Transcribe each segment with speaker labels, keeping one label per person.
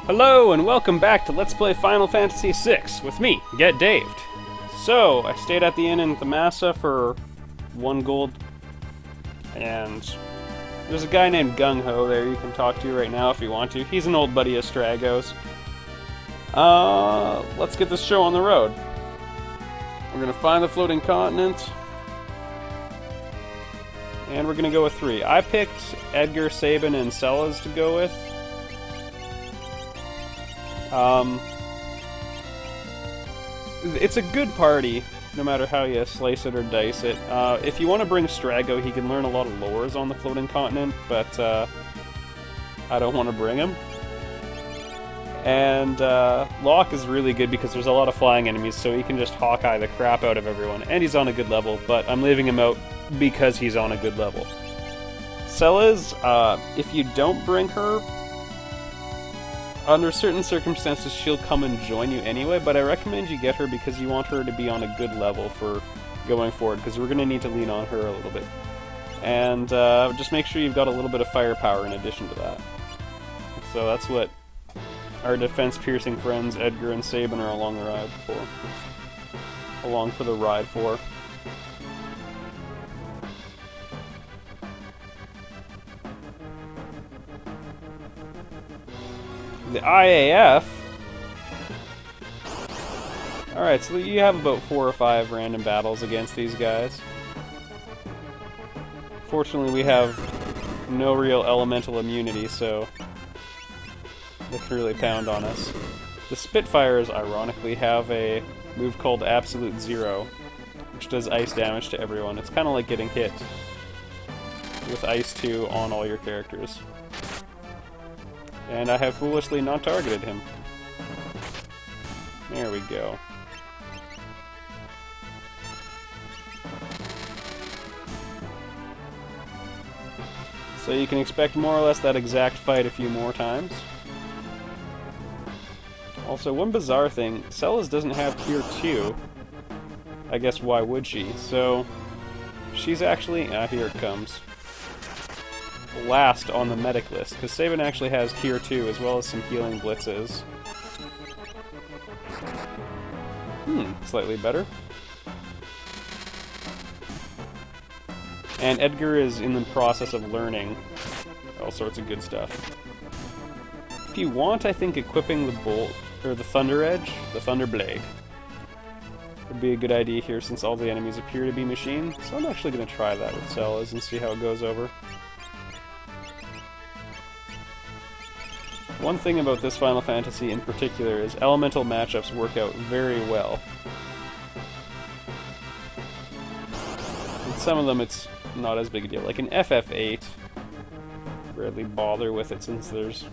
Speaker 1: Hello and welcome back to Let's Play Final Fantasy VI with me, Get Daved. So, I stayed at the inn in Thamasa for 1 gold, and there's a guy named Gung Ho there you can talk to right now if you want to. He's an old buddy of Strago's. Let's get this show on the road. We're gonna find the floating continent, and we're gonna go with 3. I picked Edgar, Sabin, and Sellers to go with. It's a good party, no matter how you slice it or dice it. If you want to bring Strago, he can learn a lot of lores on the floating continent, but I don't want to bring him. And Locke is really good because there's a lot of flying enemies, so he can just Hawkeye the crap out of everyone. And he's on a good level, but I'm leaving him out because he's on a good level. Celes, if you don't bring her, under certain circumstances, she'll come and join you anyway, but I recommend you get her because you want her to be on a good level for going forward, because we're going to need to lean on her a little bit. And just make sure you've got a little bit of firepower in addition to that. So that's what our defense-piercing friends Edgar and Sabin are along the ride for. Along for the ride for. The IAF. Alright, so you have about 4 or 5 random battles against these guys. Fortunately, we have no real elemental immunity, so they can really pound on us. The Spitfires, ironically, have a move called Absolute Zero, which does ice damage to everyone. It's kind of like getting hit with Ice 2 on all your characters. And I have foolishly not targeted him. There we go. So you can expect more or less that exact fight a few more times. Also, one bizarre thing, Celes doesn't have Tier 2. I guess why would she? So, she's actually... here it comes. Last on the medic list, because Sabin actually has Tier 2 as well as some healing blitzes. Slightly better. And Edgar is in the process of learning all sorts of good stuff. If you want, I think equipping the Bolt, or the Thunder Edge, the Thunder Blade, would be a good idea here since all the enemies appear to be machine. So I'm actually going to try that with Celes and see how it goes over. One thing about this Final Fantasy in particular is elemental matchups work out very well. In some of them it's not as big a deal. Like in FF8, rarely bother with it since there's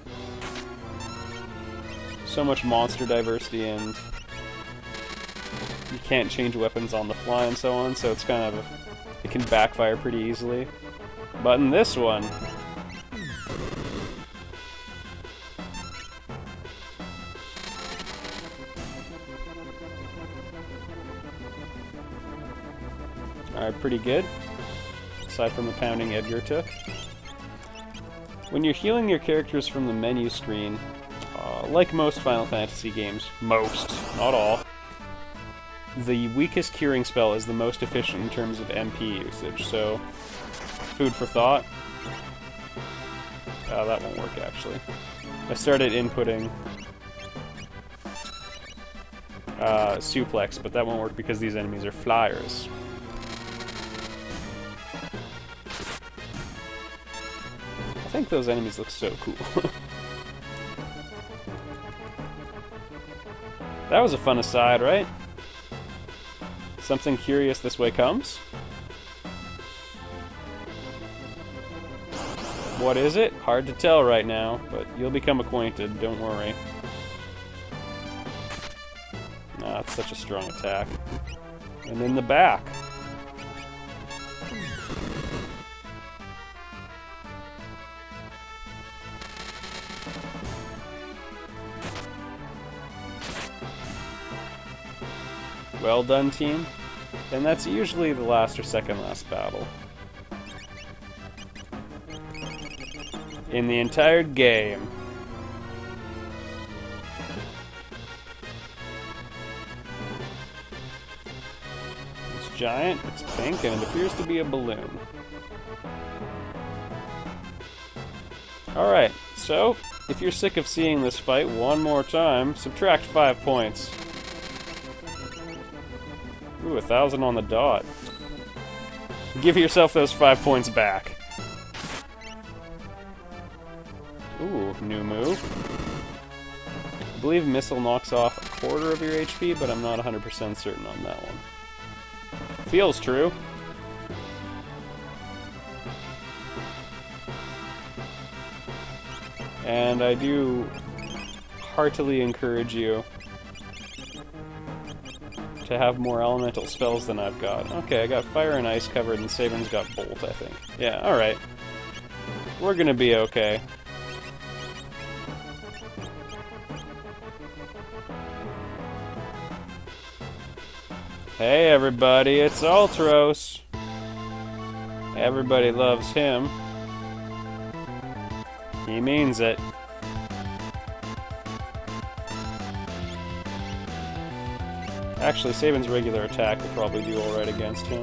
Speaker 1: so much monster diversity and you can't change weapons on the fly and so on, so it's kind of... it can backfire pretty easily. But in this one... Alright, pretty good. Aside from the pounding Edgar took. When you're healing your characters from the menu screen, like most Final Fantasy games, most, not all, the weakest curing spell is the most efficient in terms of MP usage, so food for thought. That won't work actually. I started inputting suplex, but that won't work because these enemies are flyers. I think those enemies look so cool. That was a fun aside, right? Something curious this way comes. What is it? Hard to tell right now, but you'll become acquainted, don't worry. Ah, it's such a strong attack. And in the back. Well done, team. And that's usually the last or second last battle. in the entire game. giant, it's pink, and it appears to be a balloon. Alright, so, if you're sick of seeing this fight one more time, subtract 5 points. Ooh, 1,000 on the dot. Give yourself those 5 points back. Ooh, new move. I believe Missile knocks off a quarter of your HP, but I'm not 100% certain on that one. Feels true. And I do heartily encourage you to have more elemental spells than I've got. Okay, I got fire and ice covered, and Sabin's got bolt, I think. Yeah, alright. We're gonna be okay. Hey everybody, it's Ultros. Everybody loves him. He means it. Actually, Sabin's regular attack will probably do alright against him.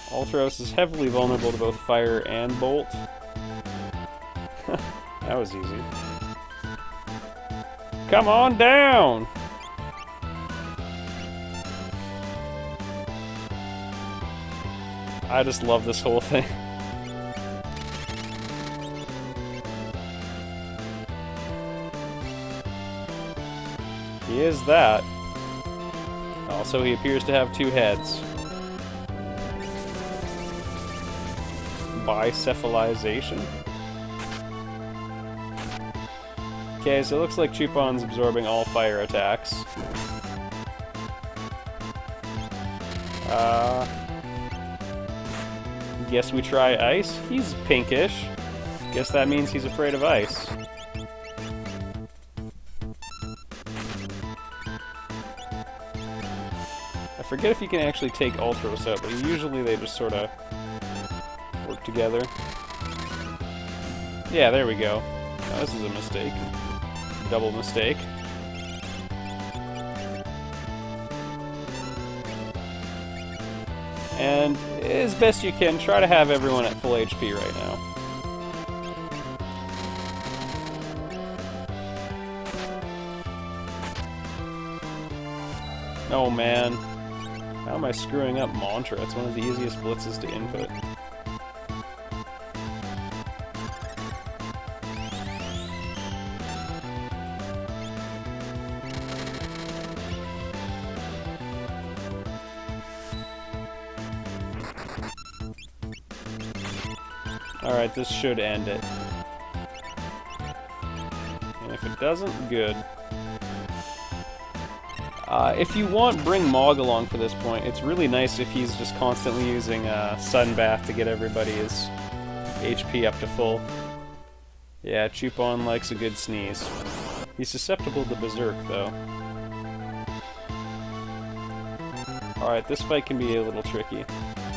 Speaker 1: Ultros is heavily vulnerable to both fire and bolt. That was easy. Come on down! I just love this whole thing. He is that. Also, he appears to have 2 heads. Bicephalization? Okay, so it looks like Chupon's absorbing all fire attacks. Guess we try ice? He's pinkish. Guess that means he's afraid of ice. I forget if you can actually take Ultros out, but usually they just sort of work together. Yeah, there we go. Oh, this is a mistake. Double mistake. And as best you can, try to have everyone at full HP right now. Oh man. How am I screwing up Mantra? It's one of the easiest blitzes to input. Alright, this should end it. And if it doesn't, good. If you want, bring Mog along for this point. It's really nice if he's just constantly using Sunbath to get everybody's HP up to full. Yeah, Chupon likes a good sneeze. He's susceptible to Berserk, though. Alright, this fight can be a little tricky.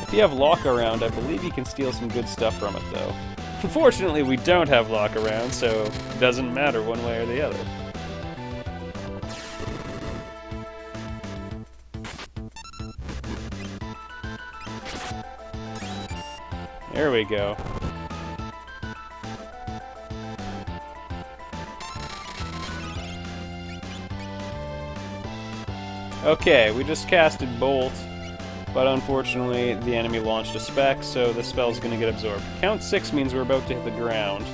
Speaker 1: If you have Lock around, I believe you can steal some good stuff from it, though. Unfortunately, we don't have Lock around, so it doesn't matter one way or the other. There we go. Okay, we just casted Bolt, but unfortunately the enemy launched a spec, so the spell's gonna get absorbed. Count 6 means we're about to hit the ground.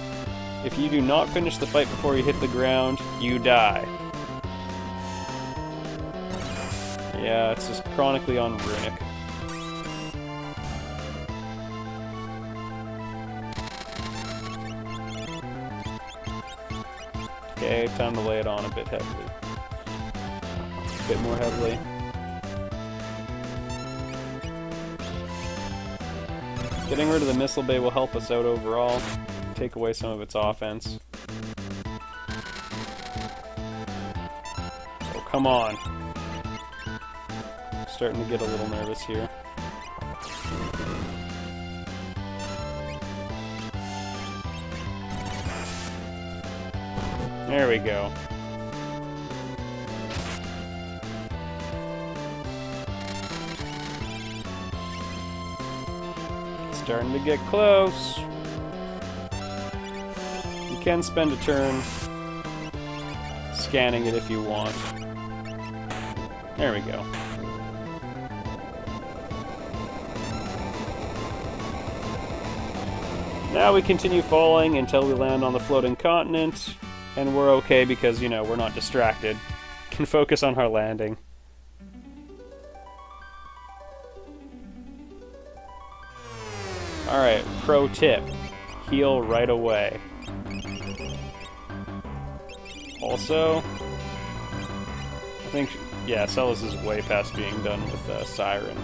Speaker 1: If you do not finish the fight before you hit the ground, you die. Yeah, it's just chronically on Runic. Okay, time to lay it on a bit heavily. A bit more heavily. Getting rid of the Missile Bay will help us out overall. Take away some of its offense. Oh, come on. Starting to get a little nervous here. There we go. starting to get close. You can spend a turn scanning it if you want. There we go. Now we continue falling until we land on the floating continent, and we're okay because, you know, we're not distracted. Can focus on our landing. Alright, pro tip. Heal right away. Also, I think, yeah, Celis is way past being done with Siren.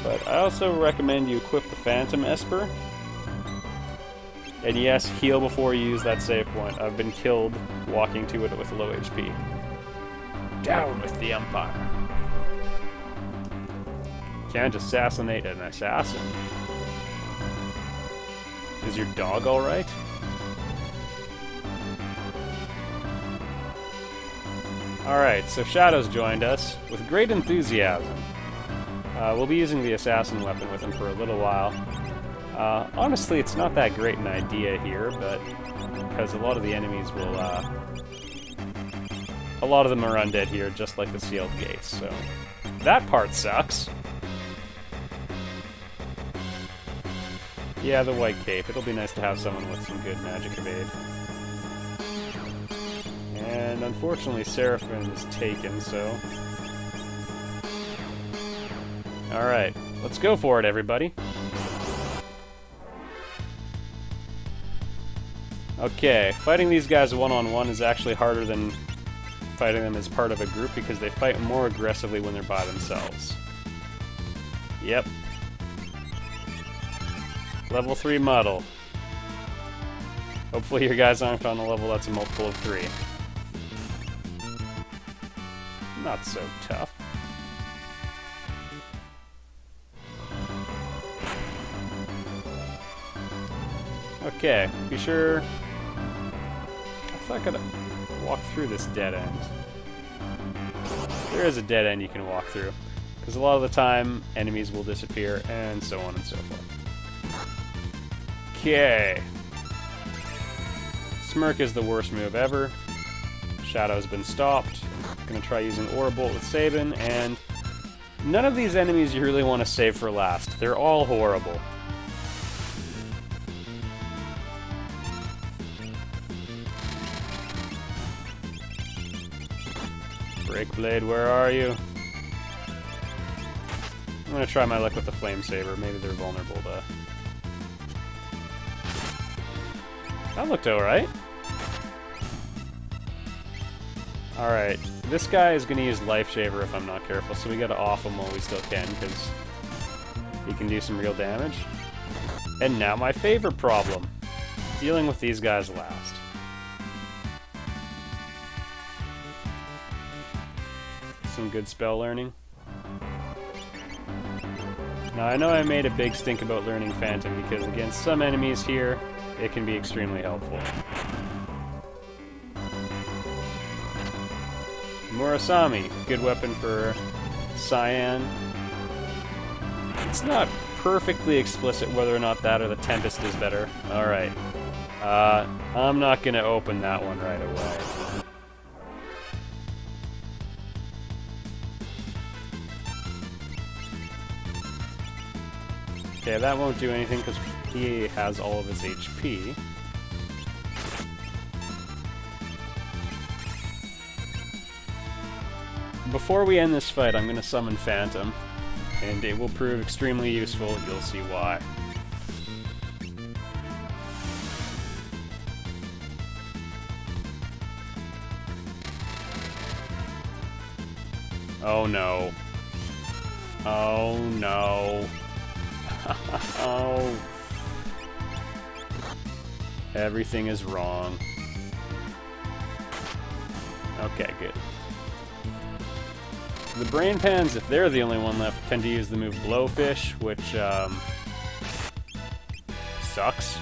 Speaker 1: But I also recommend you equip the Phantom Esper. And yes, heal before you use that save point. I've been killed walking to it with low HP. Down with the Empire. Can't assassinate an assassin. Is your dog alright? Alright, so Shadow's joined us with great enthusiasm. We'll be using the assassin weapon with him for a little while. Honestly, it's not that great an idea here, but because a lot of the enemies will, a lot of them are undead here, just like the sealed gates, so that part sucks. Yeah, the white cape. It'll be nice to have someone with some good magic evade. And unfortunately, Seraphim is taken, so... Alright, let's go for it, everybody. Okay, fighting these guys one-on-one is actually harder than fighting them as part of a group because they fight more aggressively when they're by themselves. Yep. Level 3 muddle. Hopefully your guys aren't on a level that's a multiple of 3. Not so tough. Okay, be sure... I thought I could walk through this dead end. There is a dead end you can walk through, because a lot of the time enemies will disappear, and so on and so forth. Okay. Smirk is the worst move ever. Shadow's been stopped. Gonna try using Aura Bolt with Sabin, and none of these enemies you really want to save for last. They're all horrible. Breakblade, where are you? I'm gonna try my luck with the Flame Saber. Maybe they're vulnerable to... That looked alright. Alright, this guy is gonna use Life Shaver if I'm not careful, so we gotta off him while we still can, because he can do some real damage. And now my favorite problem. Dealing with these guys last. Some good spell learning. Now I know I made a big stink about learning Phantom because against some enemies here, it can be extremely helpful. Murasami, good weapon for Cyan. It's not perfectly explicit whether or not that or the Tempest is better. Alright. I'm not gonna open that one right away. Okay, that won't do anything because he has all of his HP. Before we end this fight, I'm going to summon Phantom, and it will prove extremely useful. You'll see why. Oh no. Oh no. Oh. Everything is wrong. Okay, good. The Brain Pans, if they're the only one left, tend to use the move Blowfish, which, sucks.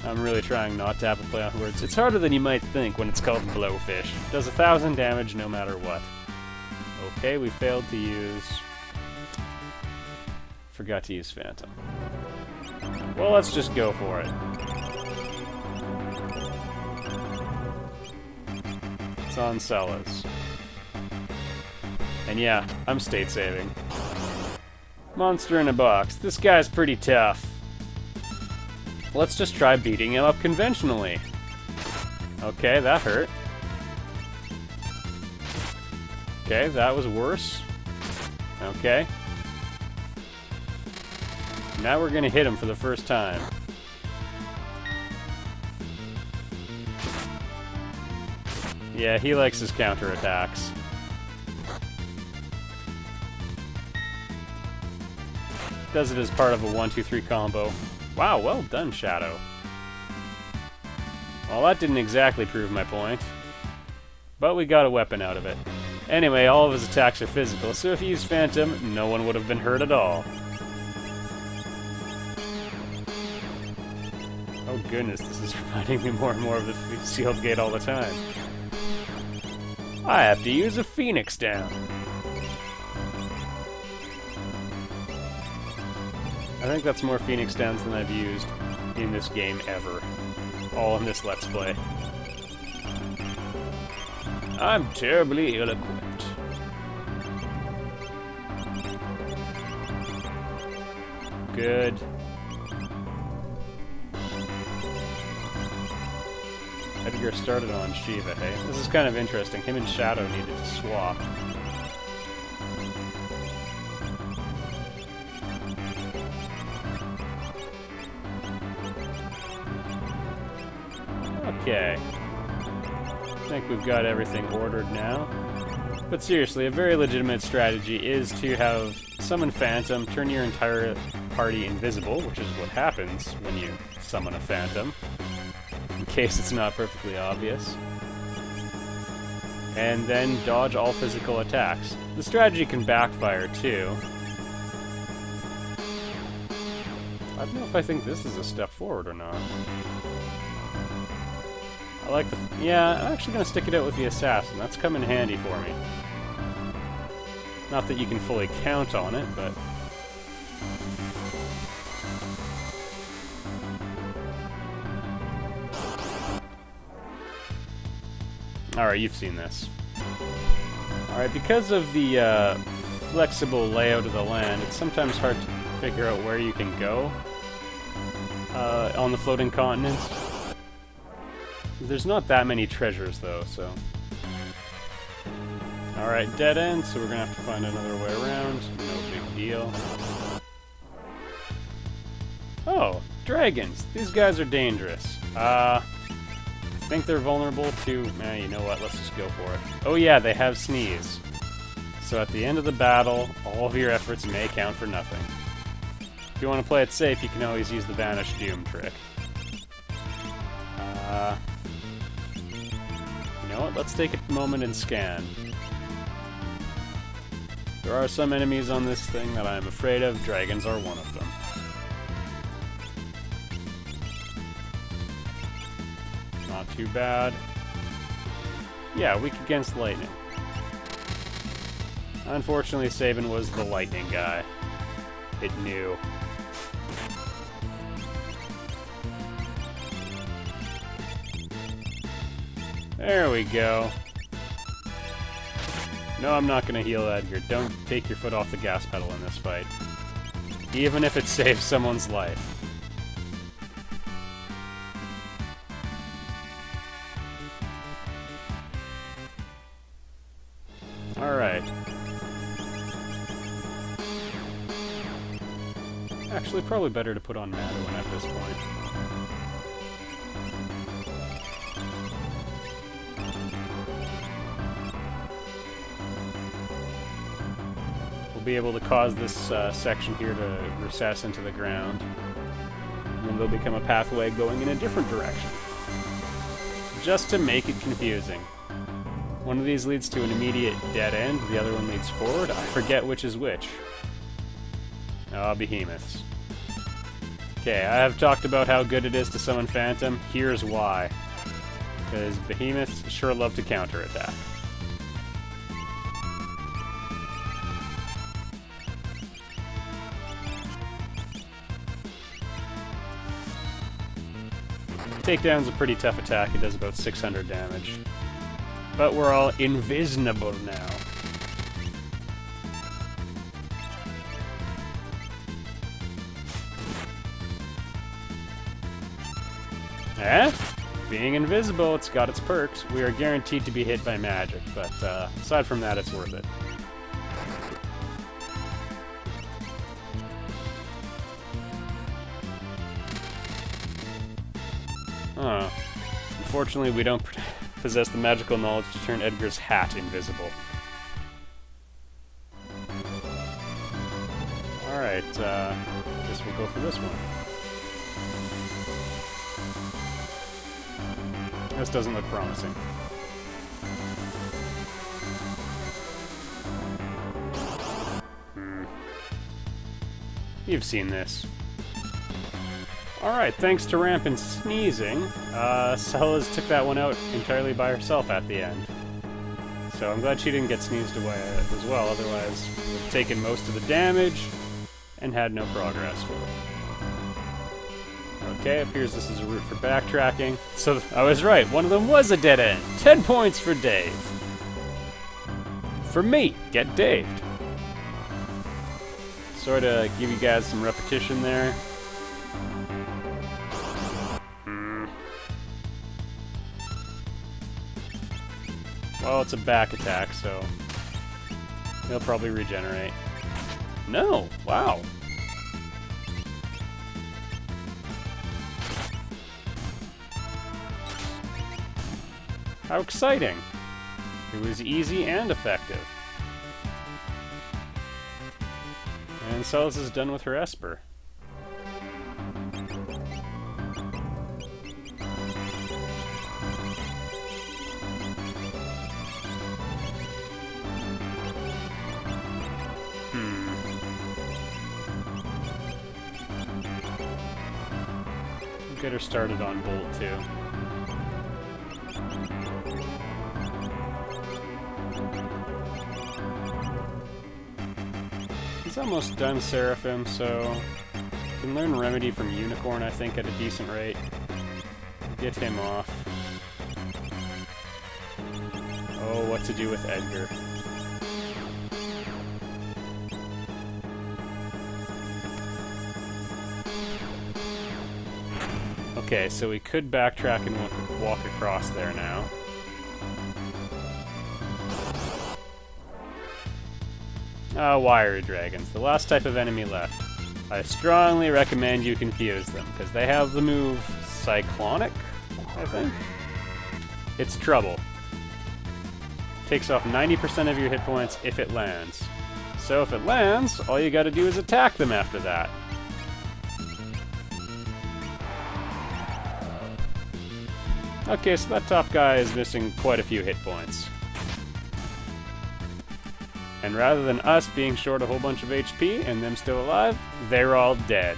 Speaker 1: I'm really trying not to have a play on words. It's harder than you might think when it's called Blowfish. It does 1,000 damage no matter what. Okay, we failed to use... Forgot to use Phantom. Well, let's just go for it. It's on Celas. And yeah, I'm state saving. Monster in a box. This guy's pretty tough. Let's just try beating him up conventionally. Okay, that hurt. Okay, that was worse. Okay. Now we're gonna hit him for the first time. Yeah, he likes his counterattacks. Does it as part of a 1-2-3 combo. Wow, well done, Shadow. Well, that didn't exactly prove my point. But we got a weapon out of it. Anyway, all of his attacks are physical, so if he used Phantom, no one would have been hurt at all. Oh goodness, this is reminding me more and more of the sealed gate all the time. I have to use a Phoenix down. I think that's more Phoenix Downs than I've used in this game ever. All in this Let's Play. I'm terribly ill-equipped. Good. Edgar started on Shiva, hey? This is kind of interesting. Him and Shadow needed to swap. Okay. I think we've got everything ordered now. But seriously, a very legitimate strategy is to have summon Phantom, turn your entire party invisible, which is what happens when you summon a Phantom, in case it's not perfectly obvious. And then dodge all physical attacks. The strategy can backfire too. I don't know if I think this is a step forward or not. I like the... Yeah, I'm actually going to stick it out with the Assassin. That's come in handy for me. Not that you can fully count on it, but... Alright, you've seen this. Alright, because of the flexible layout of the land, it's sometimes hard to figure out where you can go on the floating continents. There's not that many treasures, though, so... Alright, dead end, so we're gonna have to find another way around. No big deal. Oh, dragons! These guys are dangerous. I think they're vulnerable to... you know what, let's just go for it. Oh yeah, they have Sneeze. So at the end of the battle, all of your efforts may count for nothing. If you want to play it safe, you can always use the Vanish Doom trick. You know what, let's take a moment and scan. There are some enemies on this thing that I'm afraid of. Dragons are one of them. Not too bad. Yeah, weak against lightning. Unfortunately, Sabin was the lightning guy. It knew. There we go. No, I'm not gonna heal Edgar. Don't take your foot off the gas pedal in this fight. Even if it saves someone's life. Alright. Actually, probably better to put on Madeline at this point. We'll be able to cause this section here to recess into the ground. And then there'll become a pathway going in a different direction. Just to make it confusing. One of these leads to an immediate dead end, the other one leads forward. I forget which is which. Ah, behemoths. Okay, I have talked about how good it is to summon Phantom. Here's why. Because behemoths sure love to counterattack. Takedown's a pretty tough attack. It does about 600 damage. But we're all invisible now. Eh? Being invisible, it's got its perks. We are guaranteed to be hit by magic, but aside from that, it's worth it. Huh. Unfortunately, we don't possess the magical knowledge to turn Edgar's hat invisible. Alright, guess we'll go for this one. This doesn't look promising. You've seen this. Alright, thanks to rampant sneezing, Sellers took that one out entirely by herself at the end. So I'm glad she didn't get sneezed away as well, otherwise we would have taken most of the damage and had no progress. Okay, appears this is a route for backtracking. So I was right, one of them was a dead end. 10 points for Dave. For me, get Daved. Sort of give you guys some repetition there. Well, it's a back attack, so he'll probably regenerate. No! Wow! How exciting! It was easy and effective. And Celis is done with her Esper. Get her started on Bolt, too. He's almost done Seraphim, so you can learn Remedy from Unicorn, I think, at a decent rate. Get him off. Oh, what to do with Edgar. Okay, so we could backtrack and walk across there now. Wiry dragons, the last type of enemy left. I strongly recommend you confuse them, because they have the move Cyclonic, I think? It's trouble. Takes off 90% of your hit points if it lands. So if it lands, all you gotta do is attack them after that. Okay, so that top guy is missing quite a few hit points. And rather than us being short a whole bunch of HP and them still alive, they're all dead.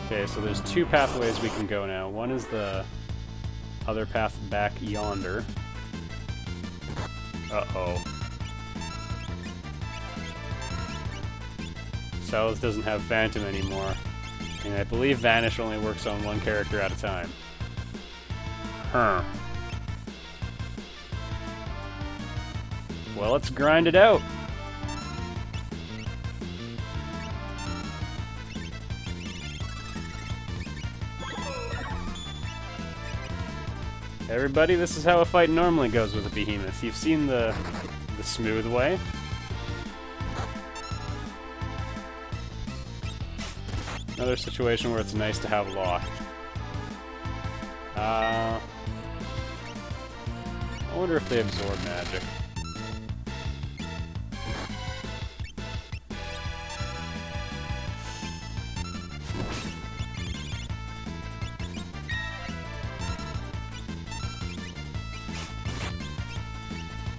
Speaker 1: Okay, so there's two pathways we can go now. One is the other path back yonder. Uh-oh. Celis doesn't have Phantom anymore. And I believe Vanish only works on one character at a time. Huh. Well, let's grind it out. Everybody, this is how a fight normally goes with a behemoth. You've seen the smooth way. Another situation where it's nice to have lock. I wonder if they absorb magic.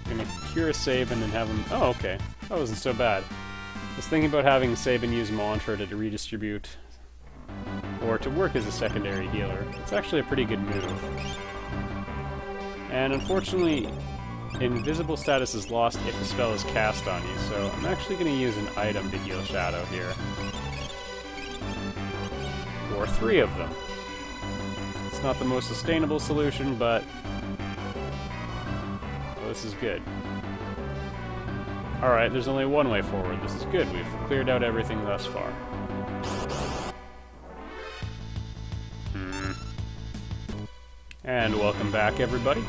Speaker 1: Gonna cure Sabin and have him. Oh, okay. That wasn't so bad. I was thinking about having Sabin use Mantra to redistribute, or to work as a secondary healer. It's actually a pretty good move. And unfortunately, invisible status is lost if a spell is cast on you, so I'm actually going to use an item to heal Shadow here. Or 3 of them. It's not the most sustainable solution, but well, this is good. Alright, there's only one way forward. This is good. We've cleared out everything thus far. And welcome back, everybody.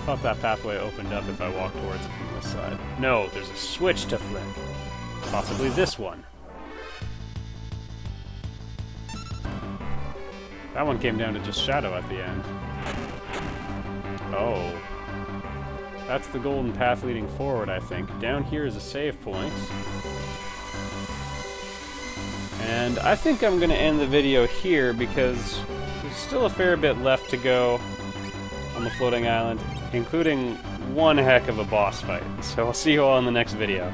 Speaker 1: Thought that pathway opened up if I walked towards it from this side. No, there's a switch to flick. Possibly this one. That one came down to just Shadow at the end. Oh. That's the golden path leading forward, I think. Down here is a save point. And I think I'm going to end the video here because there's still a fair bit left to go on the floating island, including one heck of a boss fight. So I'll see you all in the next video.